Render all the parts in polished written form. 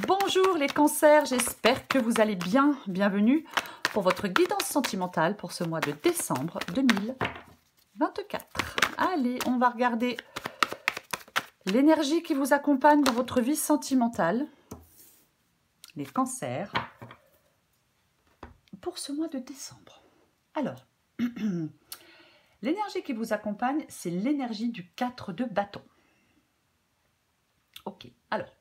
Bonjour les cancers, j'espère que vous allez bien. Bienvenue pour votre guidance sentimentale pour ce mois de décembre 2024. Allez, on va regarder l'énergie qui vous accompagne dans votre vie sentimentale. Les cancers pour ce mois de décembre. Alors, l'énergie qui vous accompagne, c'est l'énergie du 4 de bâton. Ok, alors...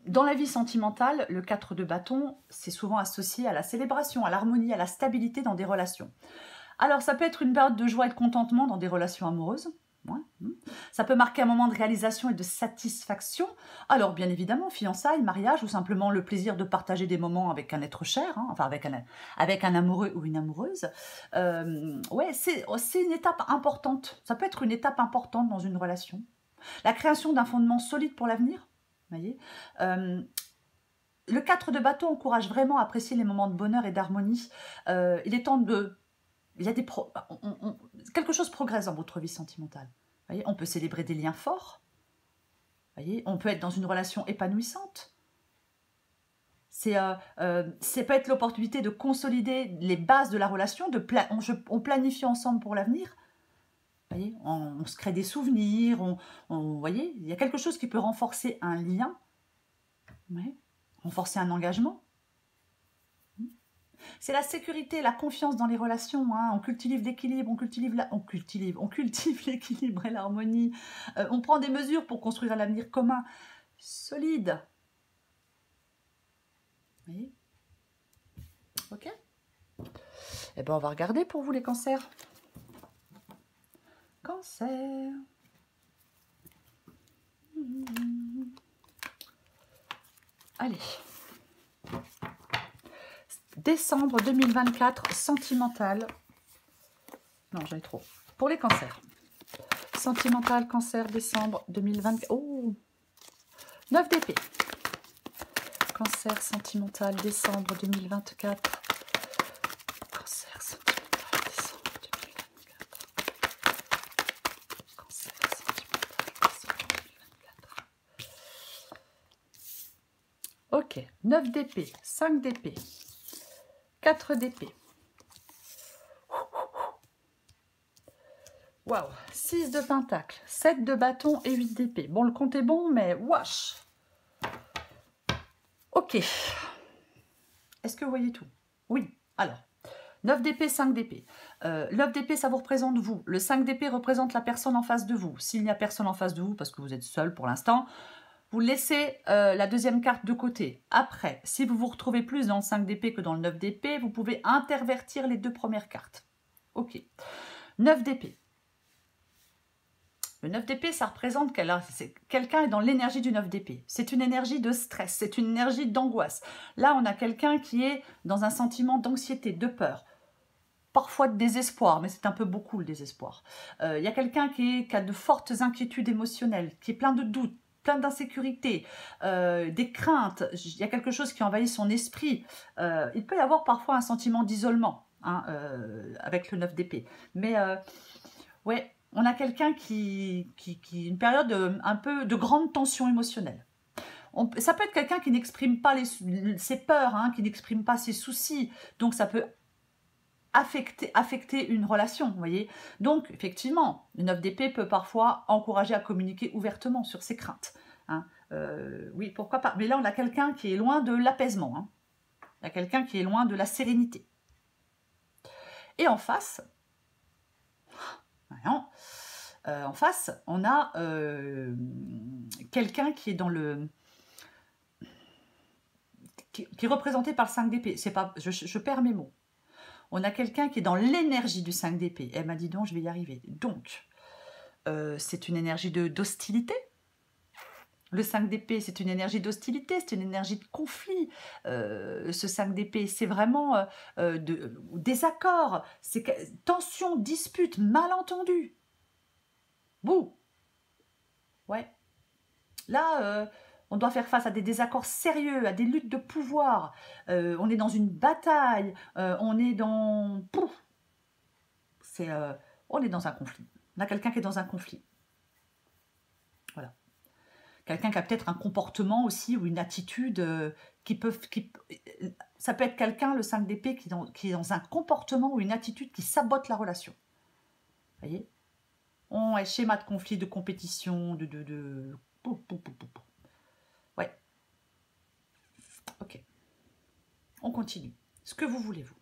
dans la vie sentimentale, le 4 de bâton, c'est souvent associé à la célébration, à l'harmonie, à la stabilité dans des relations. Alors, ça peut être une période de joie et de contentement dans des relations amoureuses. Ouais. Ça peut marquer un moment de réalisation et de satisfaction. Alors, bien évidemment, fiançailles, mariage ou simplement le plaisir de partager des moments avec un être cher, hein, enfin avec un amoureux ou une amoureuse. Ouais, c'est une étape importante. Ça peut être une étape importante dans une relation. La création d'un fondement solide pour l'avenir. Voyez, le 4 de bâton encourage vraiment à apprécier les moments de bonheur et d'harmonie. Il est temps de... Il y a quelque chose progresse dans votre vie sentimentale. Voyez, on peut célébrer des liens forts. Voyez, on peut être dans une relation épanouissante. Ça peut être l'opportunité de consolider les bases de la relation, on planifie ensemble pour l'avenir. Voyez, on se crée des souvenirs, vous voyez, il y a quelque chose qui peut renforcer un lien, ouais, renforcer un engagement. C'est la sécurité, la confiance dans les relations, hein. On cultive l'équilibre, on cultive l'équilibre et l'harmonie. On prend des mesures pour construire un avenir commun, solide. Vous voyez? Ok. Eh bien, on va regarder pour vous les cancers. Cancer. Allez. Décembre 2024, sentimental. Non, j'avais trop. Pour les cancers. Sentimental, cancer, décembre 2024. Oh, 9 d'épée. Cancer, sentimental, décembre 2024. Cancer, sentimental, décembre 2024. Cancer, sentimental, décembre 2024. Ok, 9 d'épée, 5 d'épée. 4 d'épée. Waouh, 6 de pentacle, 7 de bâton et 8 d'épée. Bon, le compte est bon, mais wesh. Ok. Est-ce que vous voyez tout? Oui. Alors, 9 d'épée, 5 d'épée. 9 d'épée, ça vous représente vous. Le 5 d'épée représente la personne en face de vous. S'il n'y a personne en face de vous, parce que vous êtes seul pour l'instant, vous laissez la deuxième carte de côté. Après, si vous vous retrouvez plus dans le 5 d'épée que dans le 9 d'épée, vous pouvez intervertir les deux premières cartes. Ok. 9 d'épée. Le 9 d'épée, ça représente quelqu'un est dans l'énergie du 9 d'épée. C'est une énergie de stress, c'est une énergie d'angoisse. Là, on a quelqu'un qui est dans un sentiment d'anxiété, de peur, parfois de désespoir, mais c'est un peu beaucoup le désespoir. Il y a quelqu'un qui a de fortes inquiétudes émotionnelles, qui est plein de doutes, plein d'insécurité, des craintes. Il y a quelque chose qui envahit son esprit. Il peut y avoir parfois un sentiment d'isolement, hein, avec le 9 d'épée. Mais ouais, on a quelqu'un qui une période un peu de grande tension émotionnelle. Ça peut être quelqu'un qui n'exprime pas ses peurs, hein, qui n'exprime pas ses soucis. Donc ça peut affecter une relation, vous voyez. Donc, effectivement, le 9 d'épée peut parfois encourager à communiquer ouvertement sur ses craintes. Hein. Oui, pourquoi pas. Mais là, on a quelqu'un qui est loin de l'apaisement. Hein. Il y a quelqu'un qui est loin de la sérénité. Et en face... Non. En face, on a quelqu'un qui est dans le... qui est représenté par le 5 d'épée. C'est pas, je perds mes mots. On a quelqu'un qui est dans l'énergie du 5 d'épée. Elle m'a dit donc, je vais y arriver. Donc, c'est une énergie d'hostilité. Le 5 d'épée, c'est une énergie d'hostilité, c'est une énergie de conflit. Ce 5 d'épée, c'est vraiment désaccord, c'est tension, dispute, malentendu. Bouh. Ouais. Là, on doit faire face à des désaccords sérieux, à des luttes de pouvoir. On est dans une bataille. On est dans... on est dans un conflit. On a quelqu'un qui est dans un conflit. Voilà. Quelqu'un qui a peut-être un comportement aussi ou une attitude ça peut être quelqu'un, le 5 d'épée, qui est dans un comportement ou une attitude qui sabote la relation. Vous voyez? On est schéma de conflit, de compétition, Ouais. Ok. On continue. Ce que vous voulez, vous.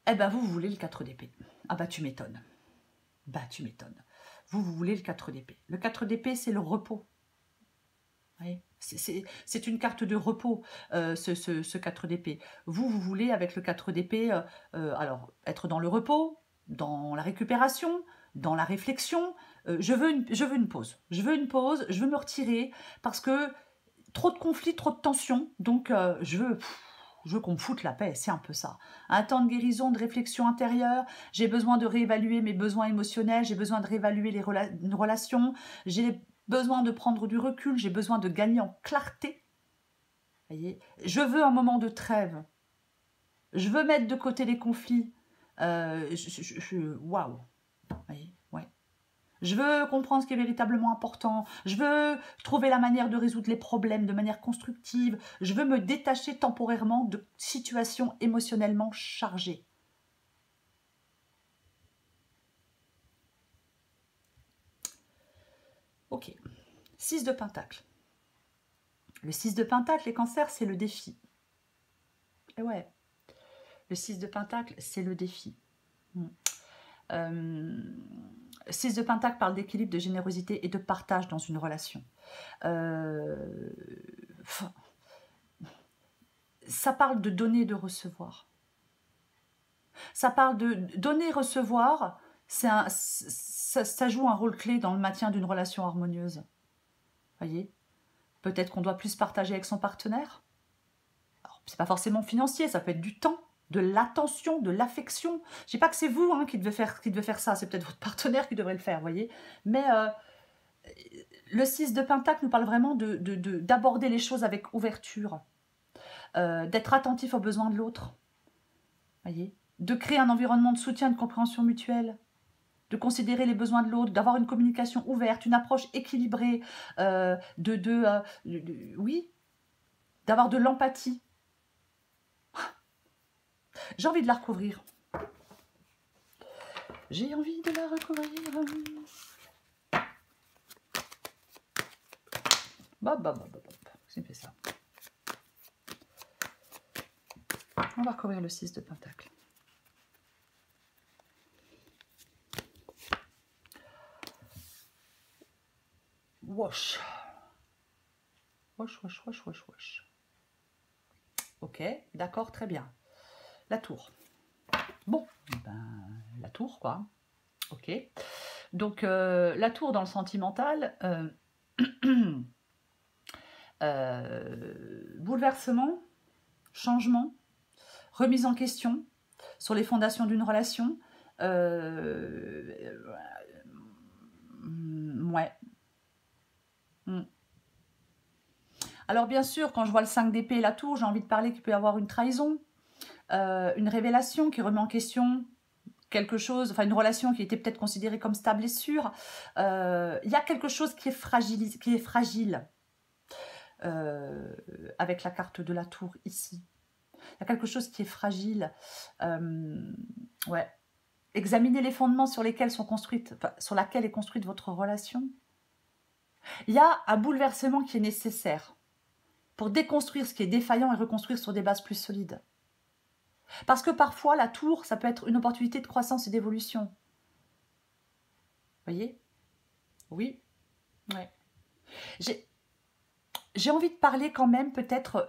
Eh ben, vous voulez le 4 d'épée. Ah bah, tu m'étonnes. Bah, tu m'étonnes. Vous voulez le 4 d'épée. Le 4 d'épée, c'est le repos. Oui. C'est une carte de repos, ce 4 d'épée. Vous voulez, avec le 4 d'épée, alors, être dans le repos, dans la récupération, dans la réflexion. Je veux une pause. Je veux une pause, je veux me retirer, parce que trop de conflits, trop de tensions, donc je veux qu'on me foute la paix, c'est un peu ça. Un temps de guérison, de réflexion intérieure, j'ai besoin de réévaluer mes besoins émotionnels, j'ai besoin de réévaluer une relation, j'ai besoin de prendre du recul, j'ai besoin de gagner en clarté. Voyez, je veux un moment de trêve, je veux mettre de côté les conflits. Waouh, voyez, ouais. Je veux comprendre ce qui est véritablement important. Je veux trouver la manière de résoudre les problèmes de manière constructive. Je veux me détacher temporairement de situations émotionnellement chargées. Ok. 6 de Pentacle. Le 6 de Pentacle, les cancers, c'est le défi. Et ouais. Le 6 de Pentacle, c'est le défi. 6 de Pentacle parle d'équilibre, de générosité et de partage dans une relation. Ça parle de donner et de recevoir. Ça parle de donner-recevoir, ça joue un rôle clé dans le maintien d'une relation harmonieuse. Voyez? Peut-être qu'on doit plus partager avec son partenaire. C'est pas forcément financier, ça peut être du temps, de l'attention, de l'affection. Je dis pas que c'est vous qui devez faire ça, c'est peut-être votre partenaire qui devrait le faire, voyez. Mais le 6 de Pentacle nous parle vraiment d'aborder les choses avec ouverture, d'être attentif aux besoins de l'autre, voyez, de créer un environnement de soutien, de compréhension mutuelle, de considérer les besoins de l'autre, d'avoir une communication ouverte, une approche équilibrée, oui, d'avoir de l'empathie. J'ai envie de la recouvrir. J'ai envie de la recouvrir. C'est fait ça. On va recouvrir le 6 de Pentacle. Wash. Wash, wash, wash, wash, wash. Ok, d'accord, très bien. La tour. Bon, la tour, quoi. Ok. Donc, la tour dans le sentimental, bouleversement, changement, remise en question sur les fondations d'une relation. Ouais. Alors bien sûr, quand je vois le 5 d'épée et la tour, j'ai envie de parler qu'il peut y avoir une trahison, une révélation qui remet en question quelque chose, enfin une relation qui était peut-être considérée comme stable et sûre. Il y a quelque chose qui est fragile avec la carte de la tour ici. Il y a quelque chose qui est fragile. Ouais. Examinez les fondements sur laquelle est construite votre relation. Il y a un bouleversement qui est nécessaire pour déconstruire ce qui est défaillant et reconstruire sur des bases plus solides. Parce que parfois, la tour, ça peut être une opportunité de croissance et d'évolution. Vous voyez? Oui. Ouais. J'ai envie de parler quand même, peut-être,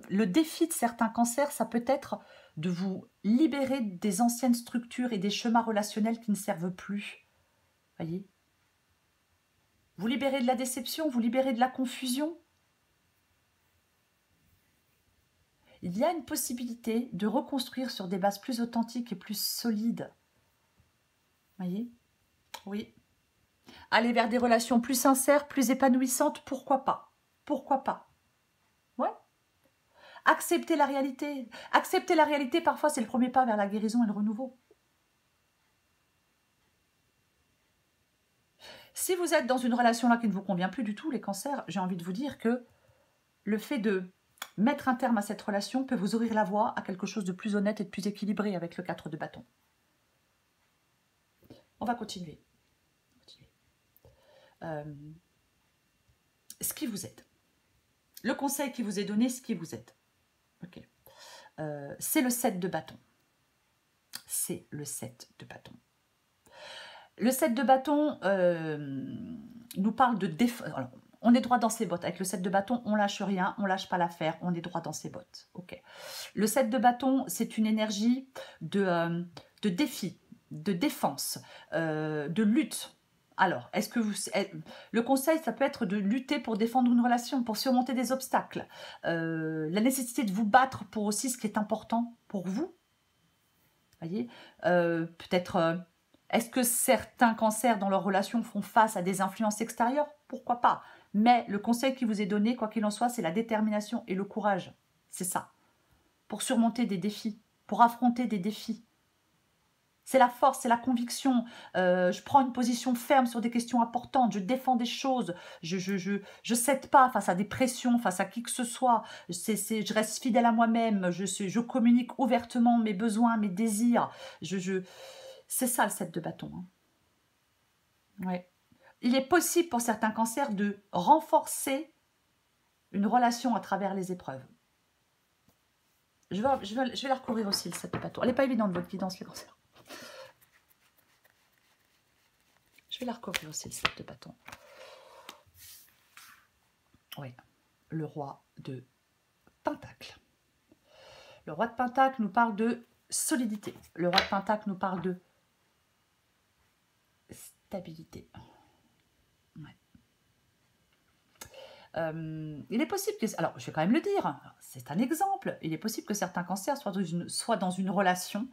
le défi de certains cancers, ça peut être de vous libérer des anciennes structures et des schémas relationnels qui ne servent plus. Vous voyez? Vous libérez de la déception, vous libérez de la confusion. Il y a une possibilité de reconstruire sur des bases plus authentiques et plus solides. Vous voyez? Oui. Aller vers des relations plus sincères, plus épanouissantes, pourquoi pas? Pourquoi pas? Ouais. Accepter la réalité. Accepter la réalité, parfois, c'est le premier pas vers la guérison et le renouveau. Si vous êtes dans une relation là qui ne vous convient plus du tout, les cancers, j'ai envie de vous dire que le fait de mettre un terme à cette relation peut vous ouvrir la voie à quelque chose de plus honnête et de plus équilibré avec le 4 de bâton. On va continuer. Ce qui vous aide. Le conseil qui vous est donné, ce qui vous aide. Ok. C'est le 7 de bâton. C'est le 7 de bâton. Le 7 de bâton nous parle de défense. On est droit dans ses bottes. Avec le 7 de bâton, on lâche rien, on lâche pas l'affaire, on est droit dans ses bottes. Ok. Le 7 de bâton, c'est une énergie de défi, de défense, de lutte. Alors, est-ce que le conseil, ça peut être de lutter pour défendre une relation, pour surmonter des obstacles. La nécessité de vous battre pour aussi ce qui est important pour vous. Voyez, peut-être... est-ce que certains cancers dans leur relation font face à des influences extérieures? Pourquoi pas? Mais le conseil qui vous est donné, quoi qu'il en soit, c'est la détermination et le courage. C'est ça. Pour surmonter des défis, pour affronter des défis. C'est la force, c'est la conviction. Je prends une position ferme sur des questions importantes. Je défends des choses. Je cède pas face à des pressions, face à qui que ce soit. Je reste fidèle à moi-même. Je communique ouvertement mes besoins, mes désirs. C'est ça le 7 de bâton. Hein. Ouais. Il est possible pour certains cancers de renforcer une relation à travers les épreuves. Je vais la recouvrir aussi, le 7 de bâton. Elle n'est pas évidente, votre guidance, les cancers. Je vais la recouvrir aussi, le 7 de bâton. Oui, le roi de Pentacle. Le roi de Pentacle nous parle de solidité. Le roi de Pentacle nous parle de stabilité. Ouais. Il est possible que... Alors, je vais quand même le dire, c'est un exemple. Il est possible que certains cancers soient dans une relation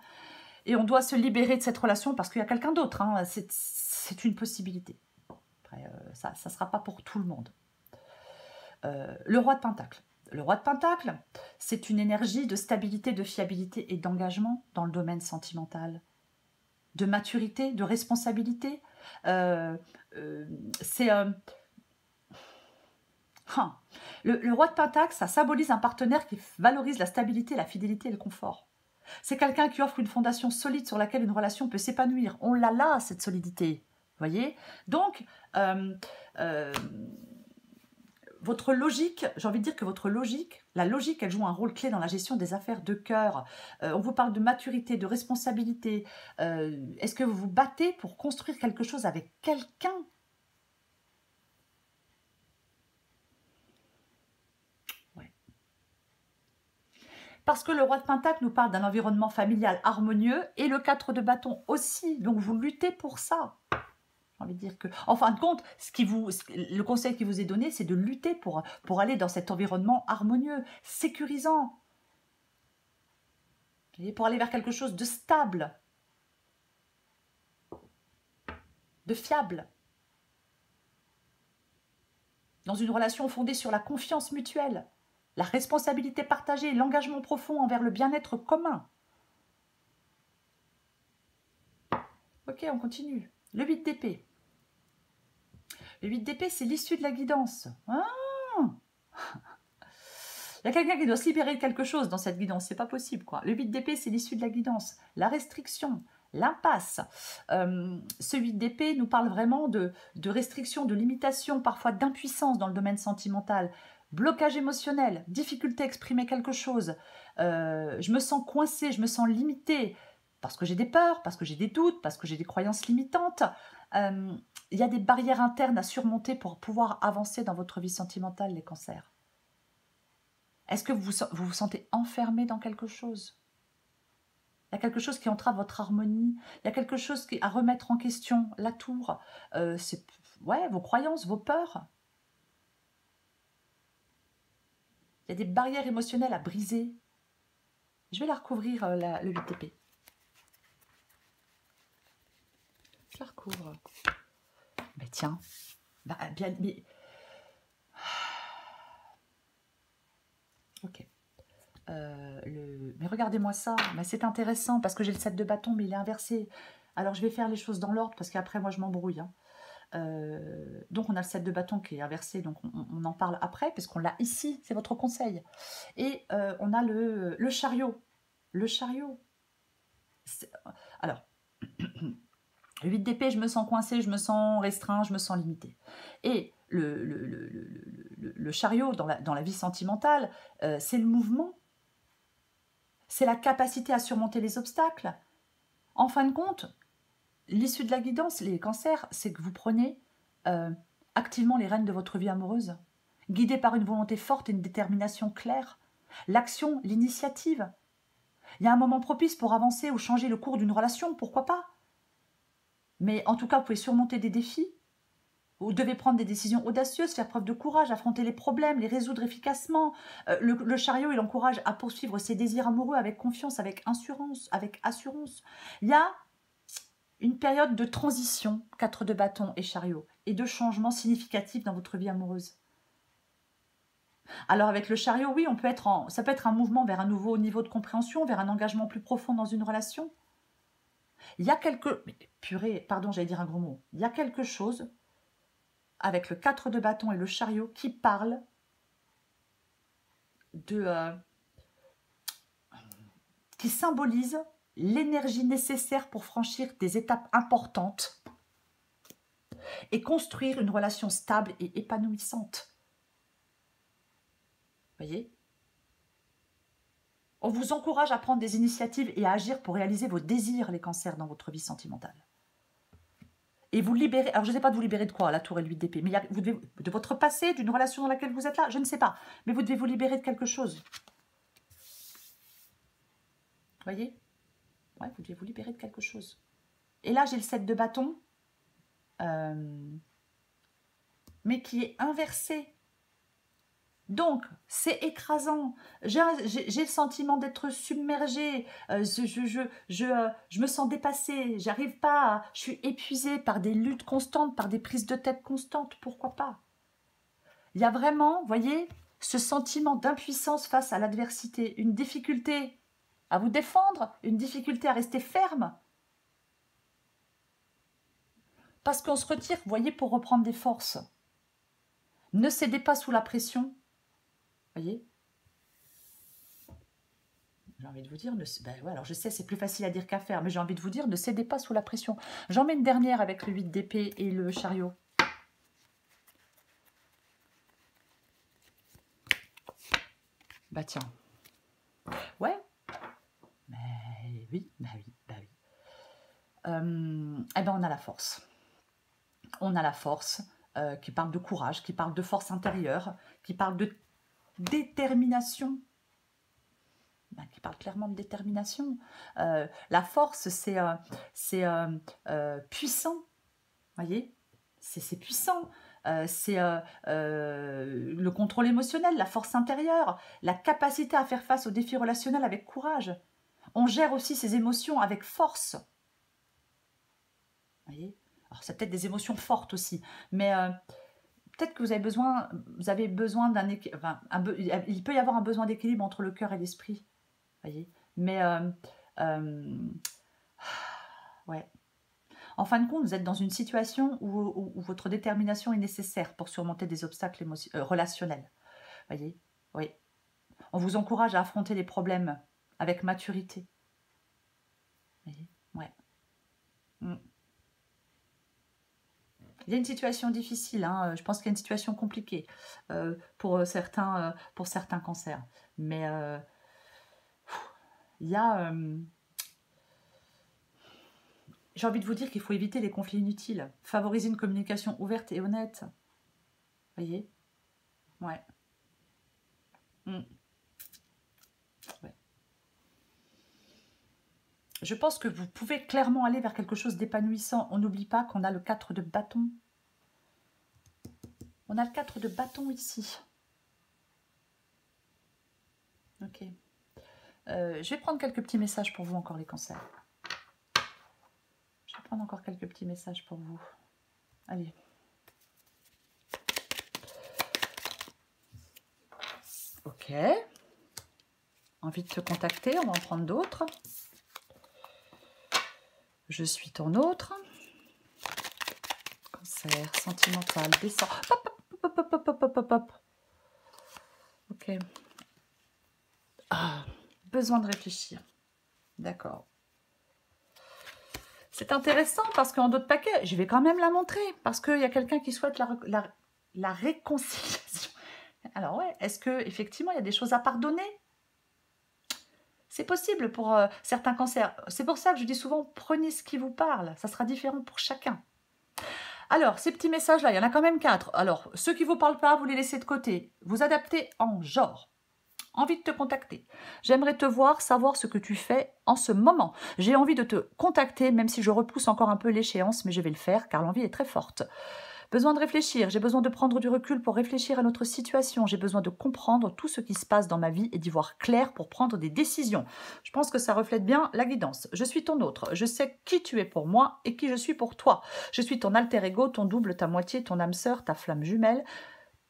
et on doit se libérer de cette relation parce qu'il y a quelqu'un d'autre. Hein. C'est une possibilité. Après, ça ne sera pas pour tout le monde. Le roi de Pentacle. Le roi de Pentacle, c'est une énergie de stabilité, de fiabilité et d'engagement dans le domaine sentimental, de maturité, de responsabilité. Le roi de Pentacle, ça symbolise un partenaire qui valorise la stabilité, la fidélité et le confort. C'est quelqu'un qui offre une fondation solide sur laquelle une relation peut s'épanouir. On l'a là, cette solidité. Voyez? Donc, votre logique, j'ai envie de dire que votre logique, la logique, elle joue un rôle clé dans la gestion des affaires de cœur. On vous parle de maturité, de responsabilité. Est-ce que vous vous battez pour construire quelque chose avec quelqu'un? Ouais. Parce que le roi de Pentacle nous parle d'un environnement familial harmonieux et le 4 de bâton aussi. Donc vous luttez pour ça. J'ai envie de dire que, en fin de compte, le conseil qui vous est donné, c'est de lutter pour aller dans cet environnement harmonieux, sécurisant. Et pour aller vers quelque chose de stable, de fiable. Dans une relation fondée sur la confiance mutuelle, la responsabilité partagée, l'engagement profond envers le bien-être commun. Ok, on continue. Le 8 d'épée. Le 8 d'épée, c'est l'issue de la guidance. Ah, il y a quelqu'un qui doit se libérer de quelque chose dans cette guidance. C'est pas possible, quoi. Le 8 d'épée, c'est l'issue de la guidance. La restriction, l'impasse. Ce 8 d'épée nous parle vraiment de restriction, de limitation, parfois d'impuissance dans le domaine sentimental. Blocage émotionnel, difficulté à exprimer quelque chose. Je me sens coincée, je me sens limitée. Parce que j'ai des peurs, parce que j'ai des doutes, parce que j'ai des croyances limitantes. Il y a des barrières internes à surmonter pour pouvoir avancer dans votre vie sentimentale, les cancers. Est-ce que vous vous sentez enfermé dans quelque chose? Il y a quelque chose qui entrave votre harmonie. Il y a quelque chose à remettre en question. La tour, c'est vos croyances, vos peurs. Il y a des barrières émotionnelles à briser. Je vais la recouvrir, le 8 d'épée. Je la recouvre. Mais tiens, bien, mais... Ok. Mais regardez-moi ça, c'est intéressant parce que j'ai le 7 de bâton, mais il est inversé. Alors je vais faire les choses dans l'ordre parce qu'après moi je m'embrouille. Hein. Donc on a le 7 de bâton qui est inversé, donc on en parle après, puisqu'on l'a ici, c'est votre conseil. Et on a le chariot. Le chariot. Alors, le 8 d'épée, je me sens coincé, je me sens restreint, je me sens limité. Et le chariot dans la vie sentimentale, c'est le mouvement, c'est la capacité à surmonter les obstacles. En fin de compte, l'issue de la guidance, les cancers, c'est que vous prenez activement les rênes de votre vie amoureuse, guidé par une volonté forte et une détermination claire. L'action, l'initiative. Il y a un moment propice pour avancer ou changer le cours d'une relation, pourquoi pas? Mais en tout cas, vous pouvez surmonter des défis. Vous devez prendre des décisions audacieuses, faire preuve de courage, affronter les problèmes, les résoudre efficacement. Le chariot, il encourage à poursuivre ses désirs amoureux avec confiance, avec assurance. Il y a une période de transition, 4 de bâton et chariot, et de changement significatif dans votre vie amoureuse. Alors avec le chariot, oui, ça peut être un mouvement vers un nouveau niveau de compréhension, vers un engagement plus profond dans une relation. Il y a j'allais dire un gros mot. Il y a quelque chose avec le 4 de bâton et le chariot qui parle qui symbolise l'énergie nécessaire pour franchir des étapes importantes et construire une relation stable et épanouissante. Vous voyez ? On vous encourage à prendre des initiatives et à agir pour réaliser vos désirs, les cancers, dans votre vie sentimentale. Et vous libérer, alors je ne sais pas de vous libérer de quoi, la tour et le 8 d'épée, mais vous devez, de votre passé, d'une relation dans laquelle vous êtes là, je ne sais pas, mais vous devez vous libérer de quelque chose. Vous voyez ? Ouais, vous devez vous libérer de quelque chose. Et là, j'ai le 7 de bâton, mais qui est inversé. Donc, c'est écrasant. J'ai le sentiment d'être submergée. Je me sens dépassée. J'arrive pas. Je suis épuisée par des luttes constantes, par des prises de tête constantes. Pourquoi pas? Il y a vraiment, vous voyez, ce sentiment d'impuissance face à l'adversité, une difficulté à vous défendre, une difficulté à rester ferme. Parce qu'on se retire, vous voyez, pour reprendre des forces. Ne cédez pas sous la pression. Voyez, j'ai envie de vous dire, ouais, alors je sais, c'est plus facile à dire qu'à faire, mais j'ai envie de vous dire, ne cédez pas sous la pression. J'en mets une dernière avec le 8 d'épée et le chariot. Bah tiens. Ouais. Mais oui, bah oui, bah oui. Eh ben on a la force. On a la force qui parle de courage, qui parle de force intérieure, qui parle de détermination, qui parle clairement de détermination. La force, c'est puissant, voyez, c'est puissant. C'est le contrôle émotionnel, la force intérieure, la capacité à faire face aux défis relationnels avec courage. On gère aussi ses émotions avec force. Voyez, alors c'est peut-être des émotions fortes aussi, mais peut-être que vous avez besoin d'un équilibre. Enfin, il peut y avoir un besoin d'équilibre entre le cœur et l'esprit. Voyez, mais ouais. En fin de compte, vous êtes dans une situation où votre détermination est nécessaire pour surmonter des obstacles relationnels. Voyez, oui. On vous encourage à affronter les problèmes avec maturité. Voyez, ouais. Il y a une situation difficile, hein. Je pense qu'il y a une situation compliquée pour certains cancers. Mais il y a... j'ai envie de vous dire qu'il faut éviter les conflits inutiles, favoriser une communication ouverte et honnête. Vous voyez? Ouais. Ouais. Je pense que vous pouvez clairement aller vers quelque chose d'épanouissant. On n'oublie pas qu'on a le 4 de bâton. On a le 4 de bâton ici. Ok. Je vais prendre quelques petits messages pour vous encore, les cancers. Je vais prendre encore quelques petits messages pour vous. Allez. Ok. Envie de te contacter, on va en prendre d'autres. Je suis ton autre. cancer sentimental, descend. Hop, hop, hop, hop, hop, hop, hop, hop. Ok. Ah, besoin de réfléchir. D'accord. C'est intéressant parce qu'en d'autres paquets, je vais quand même la montrer. Parce qu'il y a quelqu'un qui souhaite la réconciliation. Alors ouais, est-ce qu'effectivement, il y a des choses à pardonner? C'est possible pour certains cancers. C'est pour ça que je dis souvent, prenez ce qui vous parle. Ça sera différent pour chacun. Alors, ces petits messages-là, il y en a quand même 4. Alors, ceux qui ne vous parlent pas, vous les laissez de côté. Vous adaptez en genre. Envie de te contacter. J'aimerais te voir, savoir ce que tu fais en ce moment. J'ai envie de te contacter, même si je repousse encore un peu l'échéance, mais je vais le faire car l'envie est très forte. Besoin de réfléchir, j'ai besoin de prendre du recul pour réfléchir à notre situation. J'ai besoin de comprendre tout ce qui se passe dans ma vie et d'y voir clair pour prendre des décisions. Je pense que ça reflète bien la guidance. Je suis ton autre, je sais qui tu es pour moi et qui je suis pour toi. Je suis ton alter ego, ton double, ta moitié, ton âme sœur, ta flamme jumelle,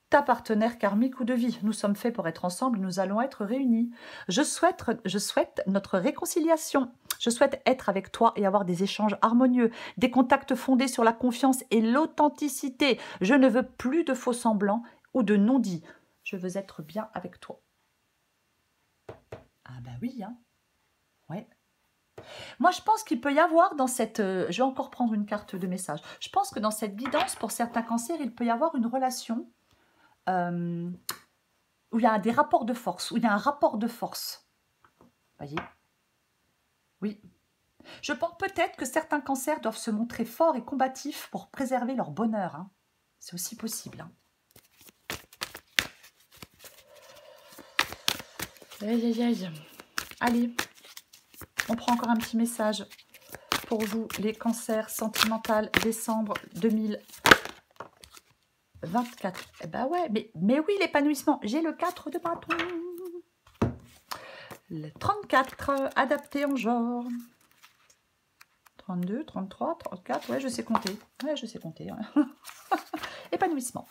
ta partenaire karmique ou de vie. Nous sommes faits pour être ensemble, nous allons être réunis. Je souhaite notre réconciliation. Je souhaite être avec toi et avoir des échanges harmonieux, des contacts fondés sur la confiance et l'authenticité. Je ne veux plus de faux semblants ou de non-dits. Je veux être bien avec toi. Ah bah oui, hein. Ouais. Moi, je pense qu'il peut y avoir dans cette... je vais encore prendre une carte de message. Je pense que dans cette guidance, pour certains cancers, il peut y avoir une relation où il y a des rapports de force, où il y a un rapport de force. Voyez? Oui. Je pense peut-être que certains cancers doivent se montrer forts et combatifs pour préserver leur bonheur. Hein. C'est aussi possible. Hein. Aïe, aïe, aïe. Allez, on prend encore un petit message pour vous, les cancers sentimentaux, décembre 2024. Eh ben ouais, mais oui, l'épanouissement. J'ai le 4 de bâton. Le 34, adapté en genre. 32, 33, 34, ouais, je sais compter. Ouais, je sais compter. Ouais. Épanouissement.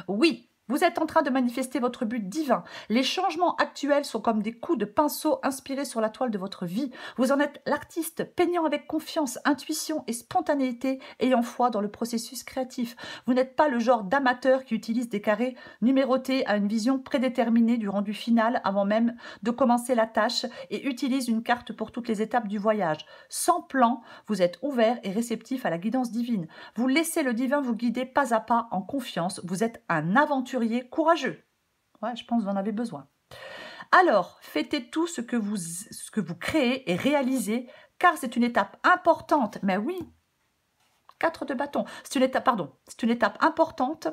Oui, vous êtes en train de manifester votre but divin. Les changements actuels sont comme des coups de pinceau inspirés sur la toile de votre vie. Vous en êtes l'artiste, peignant avec confiance, intuition et spontanéité, ayant foi dans le processus créatif. Vous n'êtes pas le genre d'amateur qui utilise des carrés numérotés à une vision prédéterminée du rendu final avant même de commencer la tâche et utilise une carte pour toutes les étapes du voyage. Sans plan, vous êtes ouvert et réceptif à la guidance divine. Vous laissez le divin vous guider pas à pas en confiance. Vous êtes un aventurier courageux. Ouais, je pense que vous en avez besoin. Alors, fêtez tout ce que vous créez et réalisez, car c'est une étape importante. Mais oui, 4 de bâton. C'est une étape importante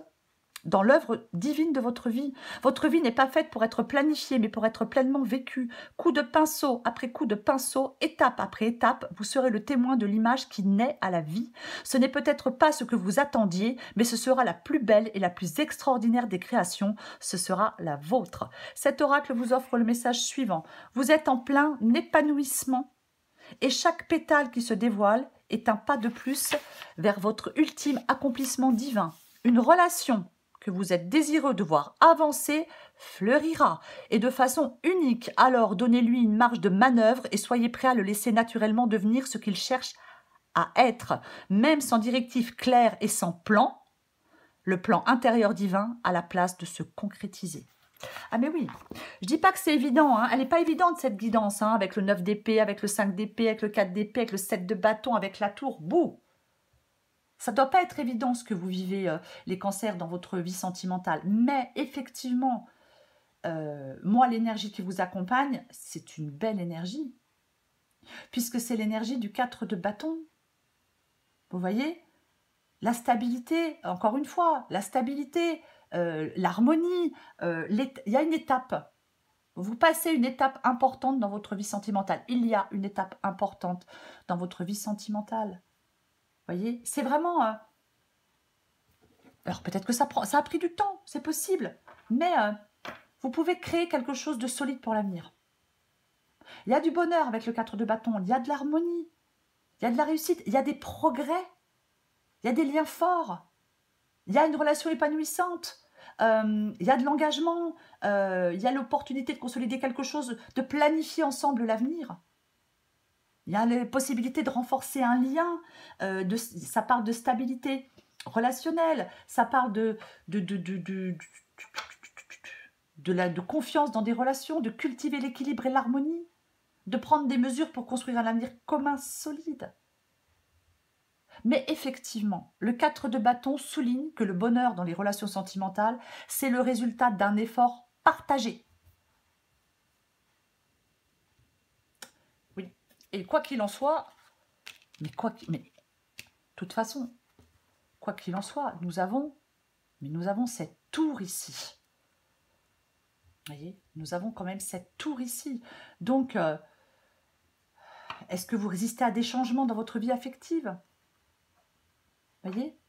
dans l'œuvre divine de votre vie. Votre vie n'est pas faite pour être planifiée, mais pour être pleinement vécue. Coup de pinceau après coup de pinceau, étape après étape, vous serez le témoin de l'image qui naît à la vie. Ce n'est peut-être pas ce que vous attendiez, mais ce sera la plus belle et la plus extraordinaire des créations. Ce sera la vôtre. Cet oracle vous offre le message suivant. Vous êtes en plein épanouissement et chaque pétale qui se dévoile est un pas de plus vers votre ultime accomplissement divin. Une relation que vous êtes désireux de voir avancer fleurira et de façon unique. Alors donnez-lui une marge de manœuvre et soyez prêt à le laisser naturellement devenir ce qu'il cherche à être. Même sans directive claire et sans plan, le plan intérieur divin a la place de se concrétiser. Ah mais oui, je dis pas que c'est évident, hein. Elle n'est pas évidente cette guidance, hein, avec le 9 d'épée, avec le 5 d'épée, avec le 4 d'épée, avec le 7 de bâton, avec la tour, bouh. Ça ne doit pas être évident ce que vous vivez, les cancers dans votre vie sentimentale. Mais effectivement, moi, l'énergie qui vous accompagne, c'est une belle énergie. Puisque c'est l'énergie du 4 de bâton. Vous voyez? La stabilité, encore une fois, la stabilité, l'harmonie, il y a une étape. Vous passez une étape importante dans votre vie sentimentale. Il y a une étape importante dans votre vie sentimentale. Vous voyez, c'est vraiment... alors peut-être que ça a pris du temps, c'est possible. Mais vous pouvez créer quelque chose de solide pour l'avenir. Il y a du bonheur avec le 4 de bâton. Il y a de l'harmonie. Il y a de la réussite. Il y a des progrès. Il y a des liens forts. Il y a une relation épanouissante. Il y a de l'engagement. Il y a l'opportunité de consolider quelque chose, de planifier ensemble l'avenir. Il y a la possibilité de renforcer un lien. Ça parle de stabilité relationnelle. Ça parle de confiance dans des relations, de cultiver l'équilibre et l'harmonie, de prendre des mesures pour construire un avenir commun solide. Mais effectivement, le 4 de bâton souligne que le bonheur dans les relations sentimentales, c'est le résultat d'un effort partagé. Oui, et quoi qu'il en soit, mais de toute façon, quoi qu'il en soit, nous avons cette tour ici. Vous voyez, nous avons quand même cette tour ici. Donc, est-ce que vous résistez à des changements dans votre vie affective? Vous voyez,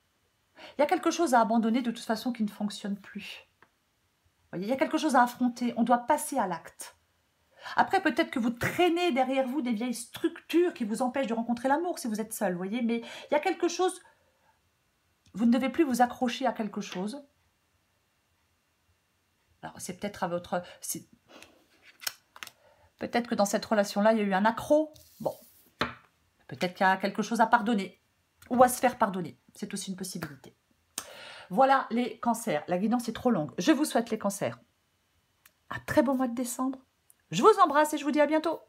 il y a quelque chose à abandonner de toute façon qui ne fonctionne plus. Vous voyez, il y a quelque chose à affronter. On doit passer à l'acte. Après, peut-être que vous traînez derrière vous des vieilles structures qui vous empêchent de rencontrer l'amour si vous êtes seul. Vous voyez, mais il y a quelque chose. Vous ne devez plus vous accrocher à quelque chose. Alors, c'est peut-être à votre... Peut-être que dans cette relation-là, il y a eu un accroc. Bon, peut-être qu'il y a quelque chose à pardonner ou à se faire pardonner. C'est aussi une possibilité. Voilà les cancers. La guidance est trop longue. Je vous souhaite les cancers. Un très beau mois de décembre. Je vous embrasse et je vous dis à bientôt.